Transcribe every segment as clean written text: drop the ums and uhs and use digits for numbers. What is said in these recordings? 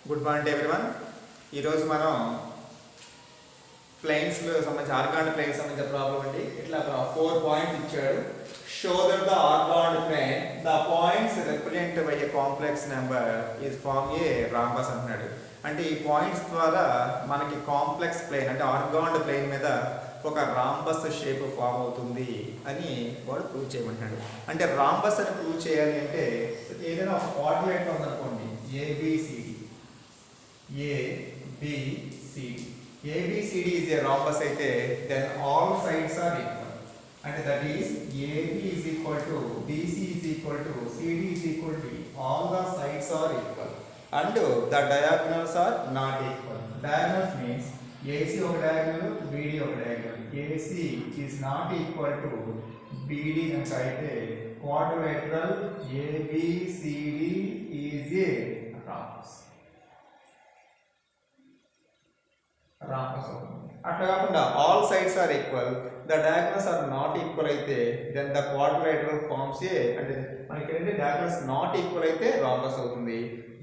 Good morning everyone. ఈరోజు మనం ప్లేన్స్లో సంబంధించి ఆర్గాన్ ప్లేన్ సంబంధించిన ప్రాబ్లం అండి. ఇట్లా 4 పాయింట్స్ ఇచ్చాడు. Show that the Argand plane the points represent by a complex number is form a rhombus అంటున్నాడు. అంటే ఈ పాయింట్స్ ద్వారా మనకి కాంప్లెక్స్ ప్లేన్ అంటే ఆర్గాన్ ప్లేన్ మీద ఒక రాంబస్ షేప్ ఫామ్ అవుతుంది అని వాడు ప్రూవ్ చేయమంటున్నాడు. అంటే రాంబస్ అని ప్రూవ్ చేయాలి అంటే ఏదైనా ఒక కోఆర్డినేట్ ఉందనుకోండి, A B C D. ABCD is a rhombus అయితే then all sides are equal. And that is AB is equal to BC is equal to CD is equal to all the sides are equal. And the diagonals are not equal. Diagonals means AC ఒక diagonal, BD ఒక diagonal. AC is not equal to BD కనుక అయితే quadrilateral ABCD is a rhombus. అట్లా కాకుండా all sides are equal, the diagonals are not equal అయితే then the quadrilateral forms a. అంటే మనకి ఏంటంటే డయాగ్నల్స్ నాట్ ఈక్వల్ అయితే రాంబస్ అవుతుంది,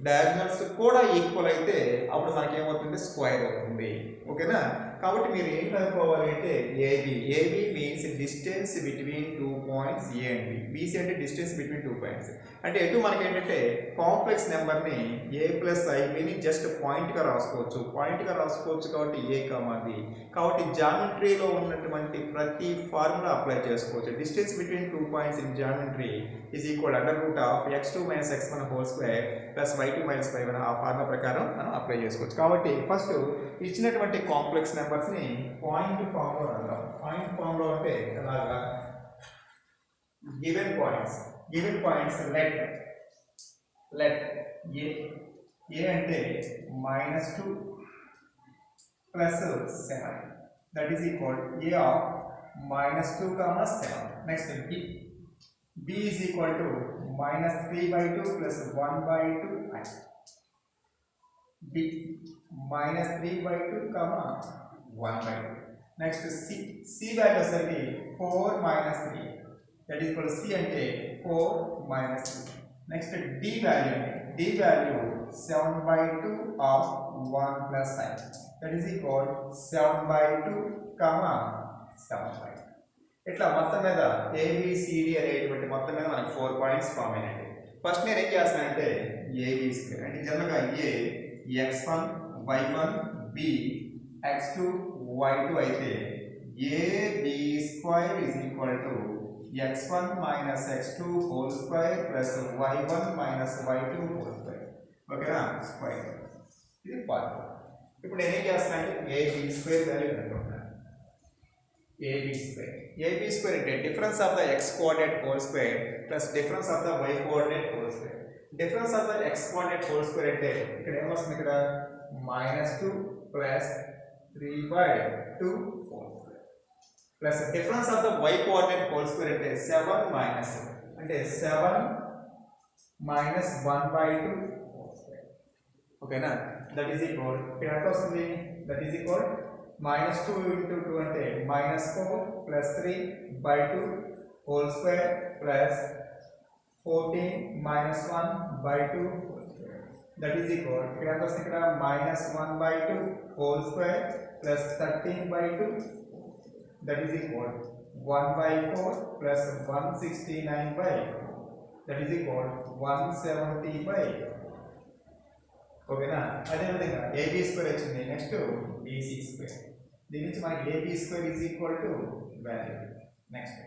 డయాగ్నల్స్ కూడా ఈక్వల్ అయితే అప్పుడు మనకి ఏమవుతుంది, స్క్వేర్ అవుతుంది. ఓకేనా? కాబట్టి మీరు ఏం కనుక్కోవాలి అంటే AB means distance between 2 points A and B. BC అంటే డిస్టెన్స్ బిట్వీన్ 2 పాయింట్స్. అంటే ఎటు మనకి ఏంటంటే కాంప్లెక్స్ నెంబర్ని ఏ ప్లస్ ఐబిని జస్ట్ పాయింట్గా రాసుకోవచ్చు. పాయింట్గా రాసుకోవచ్చు కాబట్టి ఏ కామా బి. కాబట్టి జామెట్రీలో ఉన్నటువంటి ప్రతి ఫార్ములా అప్లై చేసుకోవచ్చు. Distance between 2 points in geometry is equal √(x2 - x1) whole square plus y2 - y1. ఆ ఫార్ములా ప్రకారం మనం అప్లై చేసుకోవచ్చు. కాబట్టి ఫస్ట్ ఇచ్చినటువంటి కాంప్లెక్స్ నెంబర్స్ని పాయింట్ ఫామ్లో రాద్దాం. పాయింట్ ఫామ్లో అంటే అలాగా గివెన్ పాయింట్స్ లెట్ ఏ అంటే -2 + 7 that is equal A of -2, 7. Next b is equal to -3/2 + 1/2 i. b -3/2, 1/2. Next c value వచ్చేసరికి 4 - 3 that is equal to c అంటే 4 - 3. Next d value 7/2 of 1 + i that is equal 7/2, 7/2. ఇట్లా మొత్తం మీద A B C D అనేటువంటి మొత్తం మీద మనకి 4 పాయింట్స్ ఫామ్ అయినాయి. ఫస్ట్ నేను ఏం చేస్తానంటే ఏబి స్క్వేర్ అంటే జనరల్గా ఏ x1 y1 b x2 y2 అయితే AB square is equal to x1 - x2 whole square plus y1 - y2 whole square. ఓకేనా? స్క్వేర్ ఇది ఫార్ములా. ఇప్పుడు నేనేం చేస్తానంటే ఏబి స్క్వేర్ వాల్యూ కనుక్కుంటాను. AB square అంటే difference of the x coordinate whole square plus difference of the y coordinate whole square. Difference of the x coordinate whole square అంటే ఇక్కడ ఏమొస్తుంది, ఇక్కడ -2 + 3/2 whole square plus difference of the y coordinate whole square అంటే 7 అంటే 7 - 1/2 whole square. ఓకేనా? That is equal ఇక్కడ ఎంత వస్తుంది, దట్ ఈస్ ఈక్వల్ -2 × 2 అంటే -4 + 3/2 whole square plus 14 - 1/2 whole square. That is equal ఇక్కడ ఎంత వస్తుంది, ఇక్కడ -1/2 whole square plus 13/2 that is equal 1/4 plus 169/4 that is equal 170/4. ఓకేనా? అదేవిధంగా ఏబి స్క్వేర్ వచ్చింది. Next BC square. దీని నుంచి మనకి AB square is equal to value. Next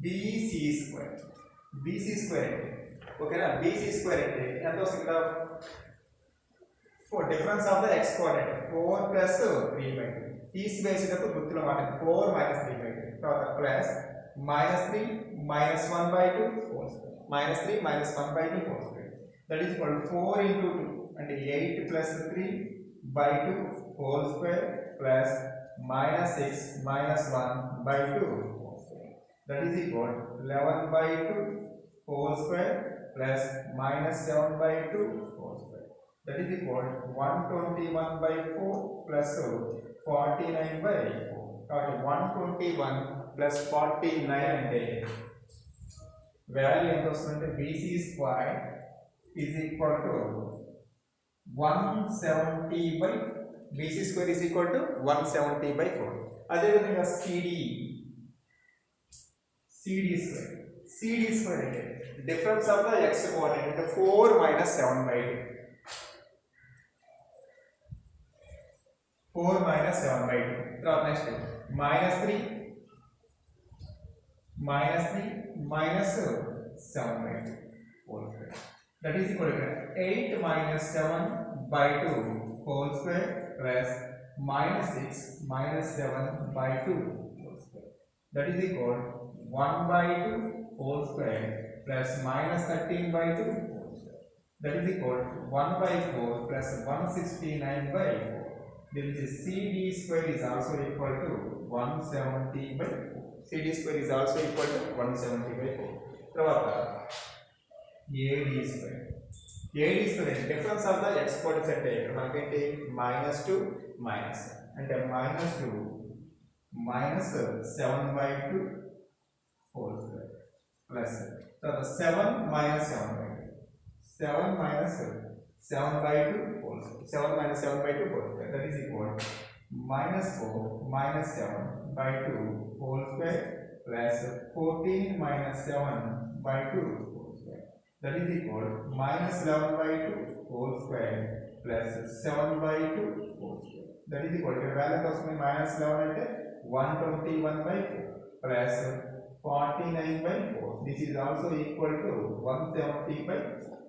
BC square ఓకేనా? బీసీ స్క్వేర్ అంటే ఎంత వస్తుంది, ఇక్కడ 4 difference of the X coordinate 4 + 3/2 తీసివేసేటప్పుడు గుర్తులో మాట 4 - 3/2 తర్వాత plus -3 - 1/2 whole square -3 - 1/2 whole square that is equal 4 × 2 అంటే 8 + 3/2 whole square plus -6 - 1/2 whole square that is equal 11/2 whole square plus -7/2 whole square that is equal 121/4 plus 49/4. కాబట్టి 121 + 49 అంటే value ఎంత వస్తుందంటే BC square is equal to 170 by BC square is equal to 170 by 4. అదే విధంగా CD square అంటే difference of the x coordinate అంటే 4 minus 7 by 2. 4 minus 7 by 2. తర్వాత next minus 3 minus 7 by 2 whole square. That is equal to 8 minus 7 by 2 whole square plus minus 6 minus 7 by 2 whole square. That is equal to 1 by 2 whole square plus minus 13 by 2 whole square. That is equal to 1 by 4 plus 169 by 4. Then CD square is also equal to 170 by 4. CD square is also equal to 170 by 4. తర్వాత AD square difference of the x coordinates అంటే మనకేంటి -2 minus అంటే -2 minus 7 by 2 whole square plus తర్వాత 7 minus 7 by 2 7 minus 7 by 2 whole square 7 minus 7 by 2 whole square that is equal to -4 minus 7 by 2 whole square plus 14 minus 7 by 2 whole square that is equal to minus 11 by 2 whole square plus 7 by 2 whole square that is equal to value వస్తుంది minus 11 అంటే 121 by 4 plus 49 by 4 this is also equal to 170 by 4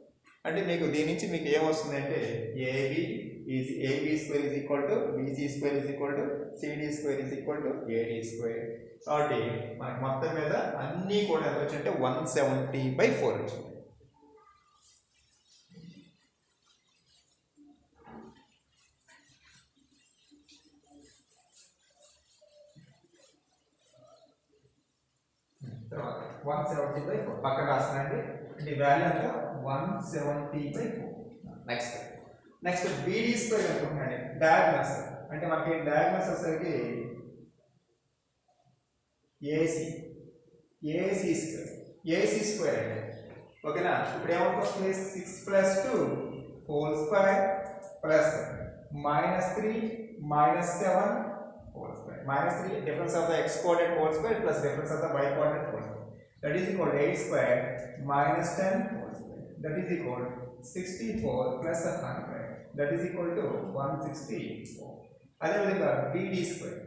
అంటే మీకు దీని నుంచి మీకు ఏం వస్తుందంటే AB square is equal to BC square is equal to CD square is equal to AD square కాబట్టి మనకి మొత్తం మీద అన్నీ కూడా ఎంత వచ్చాయంటే 170 by 4 వచ్చింది. తర్వాత 170 by 4 పక్కన రాస్తానండి అంటే వాల్యూ అంతా 170 by 4. నెక్స్ట్ BD స్క్వేర్ అనుకుంటున్నాండి డయాగ్నల్స్ అంటే మనకి డయాగ్నల్స్ వచ్చేసరికి AC స్క్వేర్ అంటే ఓకేనా ఇప్పుడు ఏమవుతుంది 6 plus 2 whole square plus minus 3 minus 7 whole square minus 3 difference of the x coordinate whole square plus difference of the y coordinate whole square that is equal to 8 square minus 10 whole square that is equal to 64 plus 100 that is equal to 164. అదే విధంగా BD square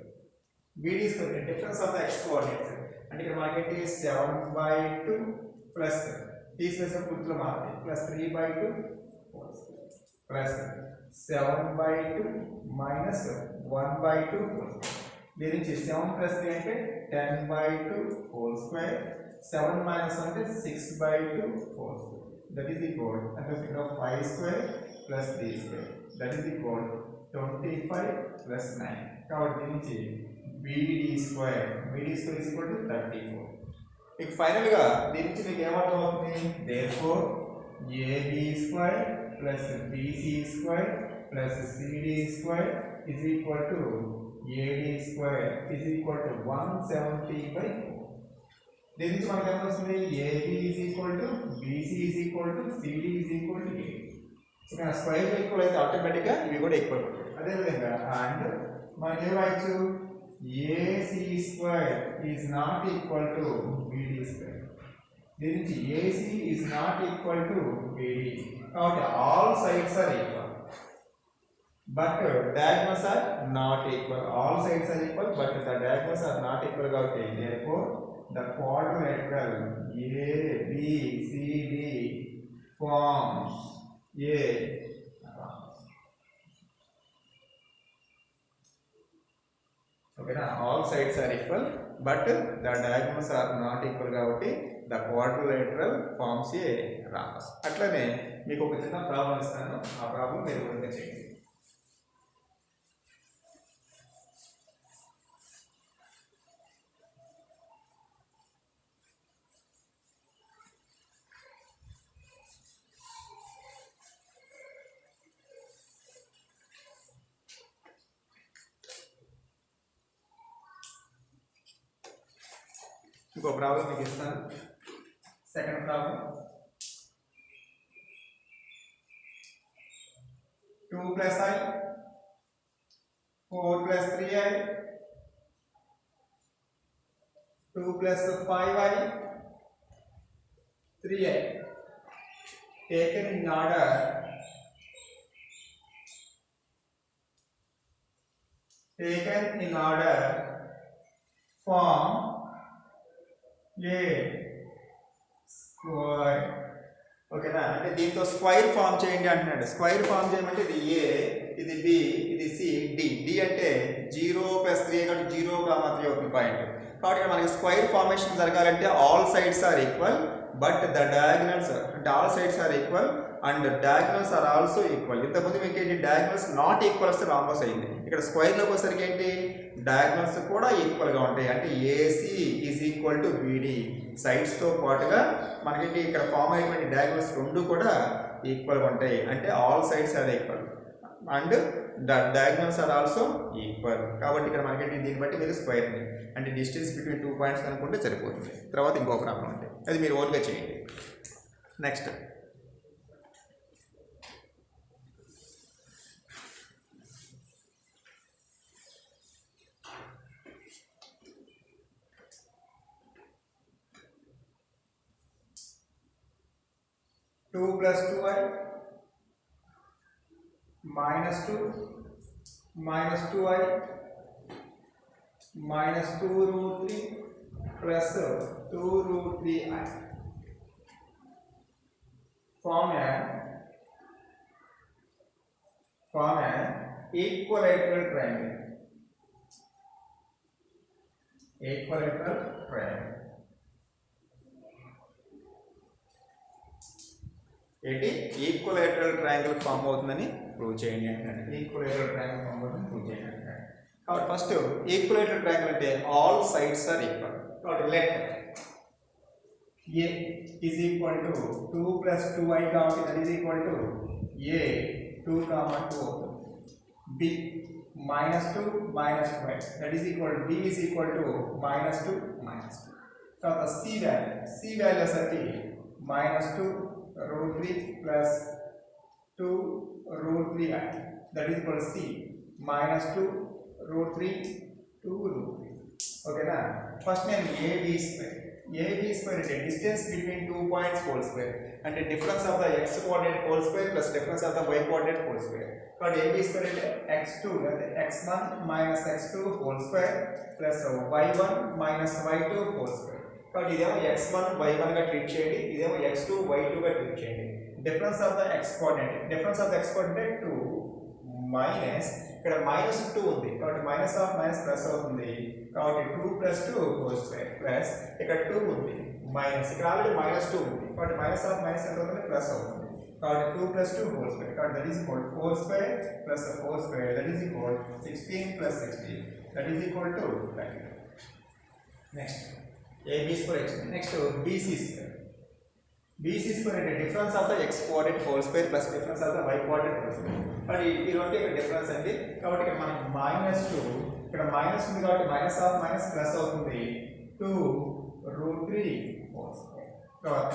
difference of the x coordinates అంటే ఇక్కడ మనకి 7 by 2 plus తీసేసిన గుర్తులు మాత్రమే plus 3 by 2 whole square plus 7 by 2 minus 1 by 2 whole square దీని నుంచి 7 plus 3 అంటే 10 by 2 whole square 7 minus 1 అంటే 6 by 2 whole square that is equal to 5 square plus 3 square that is equal to 25 plus 9 కాబట్టి దీని నుంచి BD square is equal to 34. ఇక final గా దీని నుంచి మీకు ఏమర్థం అవుతుంది therefore AB square plus BC square plus CD square is equal to AD square is equal to 170 by 4. దీని నుంచి మనకి ఏం వస్తుంది AB is equal to BC is equal to CD is equal to AD. ఇక్కడ square equal అయితే ఆటోమేటిక్గా ఇవి కూడా ఈక్వల్ అవుతాయి. అదేవిధంగా అండ్ మనకి ఏమైచ్చు AC square is not equal to BD square. దీని నుంచి AC is not equal to BD. కాబట్టి all sides are equal. But diagonals are not equal. All sides are equal, but the diagonals are not equal. కాబట్టి therefore the quadrilateral ABCD forms a okay na all sides are equal but the diagonals are not equal కాబట్టి the quadrilateral forms a rhombus. అట్లనే మీకు ఒక చిన్న problem ఇస్తాను ఆ problem మీరు work చేయండి. ఇంకో ప్రాబ్లం మీకు ఇస్తాను. Second problem 2 plus I, 4 plus 3I, 2 plus 5I, 3I. Taken in order. Taken in order, form A square. ఓకేనా, అంటే దీంతో స్క్వైర్ ఫామ్ చేయండి అంటున్నాడు. స్క్వైర్ ఫామ్ చేయమంటే ఇది ఏ, ఇది బి, ఇది సి, డి. డి అంటే 0 + 3 కాబట్టి 0, 3 అవుతుంది పాయింట్. కాబట్టి ఇక్కడ మనకి స్క్వైర్ ఫార్మేషన్ జరగాలంటే all sides are equal but the diagonals, అంటే all sides are equal and diagonals are also equal. ఇంతకుముందు మీకు ఏంటి, డయాగ్నల్స్ నాట్ ఈక్వల్ వస్తే రాంబస్ అయింది. ఇక్కడ స్క్వైర్లోకి వచ్చేసరికి ఏంటి, డయాగ్నల్స్ కూడా ఈక్వల్గా ఉంటాయి. అంటే AC is equal to BD. సైడ్స్తో పాటుగా మనకి ఇక్కడ ఫామ్ అయినటువంటి డయాగ్నల్స్ రెండు కూడా ఈక్వల్గా ఉంటాయి. అంటే all sides are equal and diagonals are also equal. కాబట్టి ఇక్కడ మనకి దీన్ని బట్టి మీరు స్క్వైర్ అంటే డిస్టెన్స్ బిట్వీన్ 2 పాయింట్స్ అనుకుంటే సరిపోతుంది. తర్వాత ఇంకో ప్రాబ్లం ఉంటుంది, అది మీరు ఓన్గా చేయండి. Next 2 plus 2I minus 2 minus 2I minus 2 root 3 plus 2 root 3I form an equilateral triangle. Equilateral triangle. ఏంటి, ఈక్వలేటరల్ ట్రయాంగిల్ ఫామ్ అవుతుందని ప్రూవ్ చేయండి అంటాడు. ఈక్వలేటరల్ ట్రయాంగిల్ ఫామ్ అవుతుందని ప్రూవ్ చేయండి అంటాడు. కాబట్టి ఫస్ట్ ఈక్వలేటరల్ ట్రయాంగిల్ అంటే ఆల్ సైడ్స్ ఆర్ ఈక్వల్. కాబట్టి let A is equal to 2 plus 2I కాబట్టి that is equal to A 2, 2 అవుతుంది. B -2 minus 2I that is equal B is equal to -2 minus 2. తర్వాత C value వచ్చేసరికి -2 root 3 plus 2 root 3I that is equal to C minus 2 root 3 2 root 3. ఓకేనా, first నేను AB square అంటే distance between 2 points whole square అంటే difference of the x coordinate whole square plus difference of the y coordinate whole square. కాబట్టి AB square అంటే x2 అంటే x1 minus x2 whole square plus y1 minus y2 whole square. కాబట్టి ఇదేమో x1 y1 గా treat చేయండి, ఇదేమో x2 y2 గా treat చేయండి. Difference of the x coordinate 2 minus ఇక్కడ -2 ఉంది కాబట్టి మైనస్ ఆఫ్ మైనస్ ప్లస్ అవుతుంది. కాబట్టి 2 + 2 హోల్ స్క్వేర్ ప్లస్ ఇక్కడ 2 ఉంది మైనస్ ఇక్కడ ఆల్రెడీ -2 ఉంది కాబట్టి మైనస్ ఆఫ్ మైనస్ ఎంత అవుతుంది, ప్లస్ అవుతుంది. కాబట్టి 2 + 2 హోల్ స్క్వేర్ కాబట్టి that is equal 4 square plus 4 square that is equal 16 + 16 that is equal to 30. Next AB square x. Next BC square. BC square అంటే difference of the x coordinate whole square plus difference of the y coordinate whole square. మరి ఈ రెండు ఇక్కడ difference అండి. కాబట్టి ఇక్కడ మనకి -2 ఇక్కడ మైనస్ ఉంది కాబట్టి మైనస్ ఆఫ్ మైనస్ ప్లస్ అవుతుంది 2 root 3 whole square. తర్వాత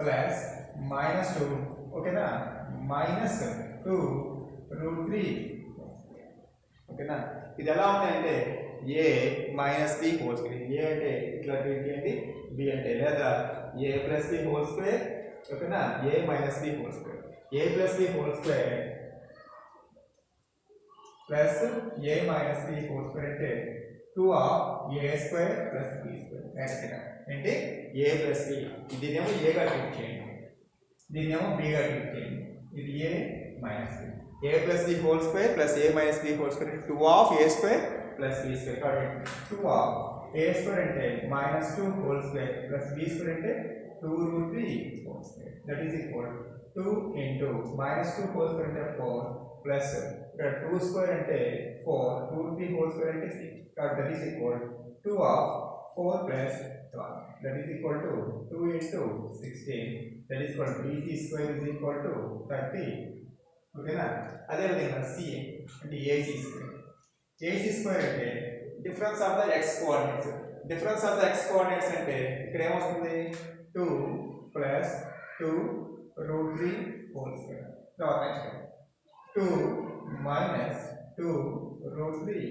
ప్లస్ -2 ఓకేనా -2 root 3 whole square. ఓకేనా, ఇది ఎలా ఉంది అంటే a minus b whole square. a అంటే ఇట్లా ట్రీట్ చేయండి, b అంటే లేదా a plus b whole square ఓకేనా, a minus b whole square. a plus b whole square plus a minus b whole square అంటే 2 of a square plus b square. అంటే a plus b దీనేమో a గా treat చేయండి, దీనేమో b గా treat చేయండి. ఇది a minus b. a plus b whole square plus a minus b whole square 2 of a square plus b square. కాబట్టి 2 of a square అంటే -2 whole square plus b square అంటే 2 root 3 whole square that is equal 2 into -2 whole square అంటే 4 plus ఇక్కడ 2 square అంటే 4 root 3 whole square అంటే 6 కాబట్టి that is equal 2 of 4 plus 12 that is equal to 2 into 16 that is equal to bc square is equal to 30. ఓకేనా, అదే విధంగా c అంటే ac square. AC square అంటే difference of the x coordinates. Difference of the x coordinates అంటే ఇక్కడ ఏమొస్తుంది 2 + 2 root 3 whole square. తర్వాత next 2 minus 2 root 3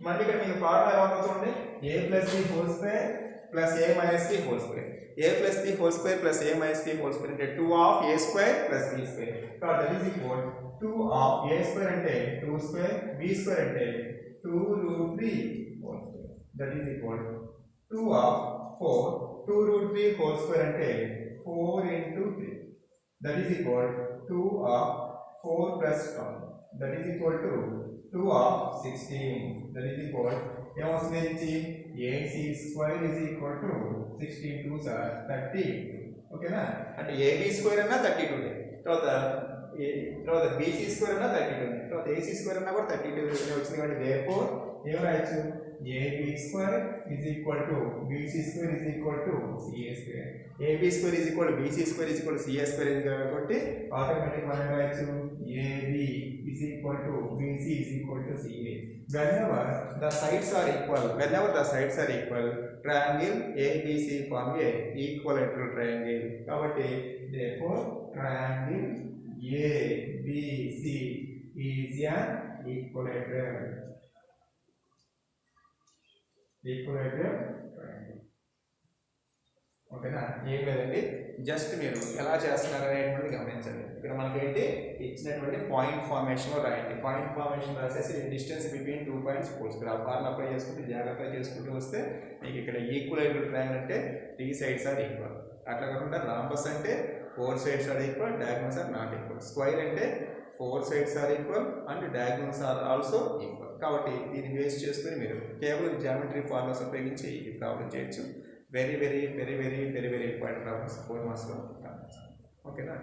మళ్ళీ ఇక్కడ మీకు ఫార్ములా ఏమవుతుంది a plus b whole square plus a minus b whole square a plus b whole square plus a minus b whole square అంటే 2 of a square plus b square కాబట్టి that is equal 2 of a square అంటే 2 square b square అంటే 2 root 3 whole square that is equal 2 of 4 2 root 3 whole square అంటే 4 into 3 that is equal 2 of 4 plus 12 that is equal to 2 of 16 that is equal ఏమొస్తుంది నుంచి ac square is equal to 16 2s are 32 ఓకేనా అంటే ab square అన్నా 32 తర్వాత bc square అన్నా 32 తర్వాత ac square అన్నా కూడా 32 వచ్చింది కాబట్టి therefore ఏం రాయొచ్చు ab square is equal to bc square is equal to ca square ab square is equal to bc square is equal to ca square కాబట్టి ఆటోమేటిక్ మనం రాయొచ్చు ab is equal to bc is equal to ca whenever the sides are equal triangle abc form a equilateral triangle కాబట్టి therefore triangle abc is an equilateral triangle ఓకేనా ఏం లేదండి just మీరు ఎలా చేస్తున్నారు అనేటువంటిది గమనించండి ఇక్కడ మనకేంటి ఇచ్చినటువంటి పాయింట్ ఫార్మేషన్లో రాయండి పాయింట్ ఫార్మేషన్ రాసేసి డిస్టెన్స్ బిట్వీన్ 2 పాయింట్స్ ఇక్కడ ఫార్ములా అప్లై చేసుకుంటే జాగ్రత్తగా చేసుకుంటూ వస్తే మీకు ఇక్కడ ఈక్వలైటరల్ ట్రయాంగిల్ అంటే 3 sides ఆర్ ఈక్వల్ అట్లా కాకుండా రాంబస్ అంటే 4 sides are equal diagonals are not equal square అంటే 4 sides are equal and diagonals are also equal కాబట్టి దీన్ని బేస్ చేసుకుని మీరు కేవలం జామెట్రీ ఫార్ములాస్ ఉపయోగించి ఈ ప్రాబ్లం చేయొచ్చు very important problems 4 marks లో ఓకేనా